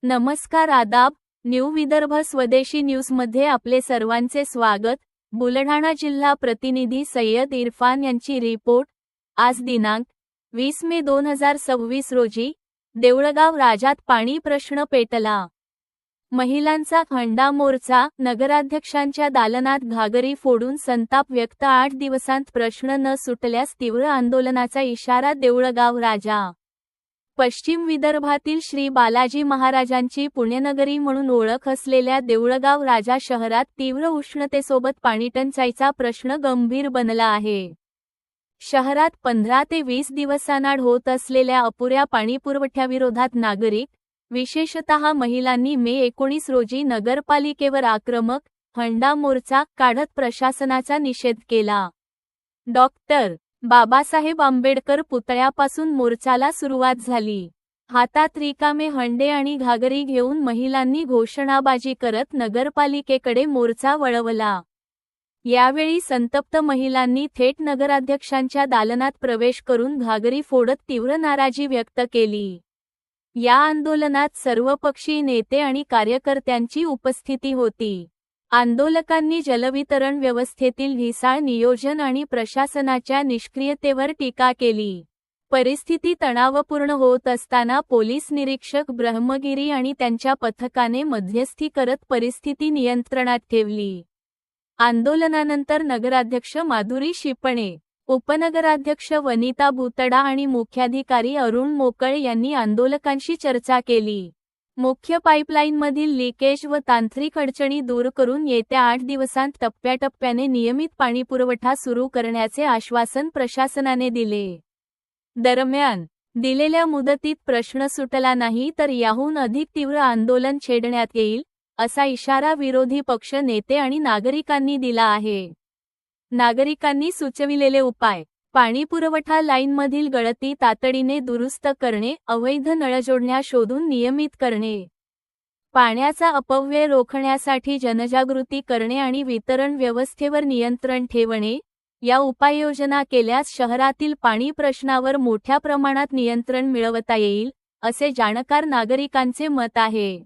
नमस्कार आदाब, न्यू विदर्भ स्वदेशी न्यूजमध्ये आपले सर्वांचे स्वागत। बुलढाणा जिल्हा प्रतिनिधी सय्यद इरफान यांची रिपोर्ट। आज दिनांक 20 मे 2026 रोजी देऊळगाव राजात पाणी प्रश्न पेटला। महिलांचा हंडा मोर्चा, नगराध्यक्षांच्या दालनात घागरी फोडून संताप व्यक्त। 8 दिवसांत प्रश्न न सुटल्यास तीव्र आंदोलनाचा इशारा। देऊळगाव राजा पश्चिम विदर्भातील श्री बालाजी महाराजांची पुण्यनगरी म्हणून ओळख असलेल्या देऊळगाव राजा शहरात तीव्र उष्णतेसोबत पाणीटंचाईचा प्रश्न गंभीर बनला आहे। शहरात 15 ते 20 दिवसांआड होत असलेल्या अपुऱ्या पाणीपुरवठ्याविरोधात नागरिक, विशेषतः महिलांनी मे 19 रोजी नगरपालिकेवर आक्रमक हंडा मोर्चा काढत प्रशासनाचा निषेध केला। डॉक्टर बाबासाहेब आंबेडकर पुतळ्यापासून मोर्चाला सुरुवात झाली। हातात रिकामे हंडे आणि घागरी घेऊन महिलांनी घोषणाबाजी करत नगरपालिकेकडे मोर्चा वळवला। यावेळी संतप्त महिलांनी थेट नगराध्यक्षांच्या दालनात प्रवेश करून घागरी फोडत तीव्र नाराजी व्यक्त केली। या आंदोलनात सर्वपक्षीय नेते आणि कार्यकर्त्यांची उपस्थिती होती। आंदोलकांनी जलवितरण व्यवस्थेतील ढिसाळ नियोजन आणि प्रशासनाच्या निष्क्रियतेवर टीका केली। परिस्थिती तणावपूर्ण होत असताना पोलीस निरीक्षक ब्रह्मगिरी आणि त्यांच्या पथकाने मध्यस्थी करत परिस्थिती नियंत्रणात ठेवली। आंदोलनानंतर नगराध्यक्ष माधुरी शिपणे, उपनगराध्यक्ष वनिता भुतडा आणि मुख्याधिकारी अरुण मोकळे यांनी आंदोलकांशी चर्चा केली। मुख्य पाईपलाईनमधील लीकेज व तांत्रिक अडचणी दूर करून येत्या 8 दिवसांत टप्प्याटप्प्याने नियमित पाणीपुरवठा सुरू करण्याचे आश्वासन प्रशासनाने दिले। दरम्यान, दिलेल्या मुदतीत प्रश्न सुटला नाही तर याहून अधिक तीव्र आंदोलन छेडण्यात येईल, असा इशारा विरोधी पक्ष नेते आणि नागरिकांनी दिला आहे। नागरिकांनी सुचविलेले उपाय: पाणीपुरवठा लाईनमधील गळती तातडीने दुरुस्त करणे, अवैध नळजोडण्या शोधून नियमित करणे, पाण्याचा अपव्यय रोखण्यासाठी जनजागृती करणे आणि वितरण व्यवस्थेवर नियंत्रण ठेवणे, या उपाययोजना केल्यास शहरातील पाणी प्रश्नावर मोठ्या प्रमाणात नियंत्रण मिळवता येईल, असे जाणकार नागरिकांचे मत आहे।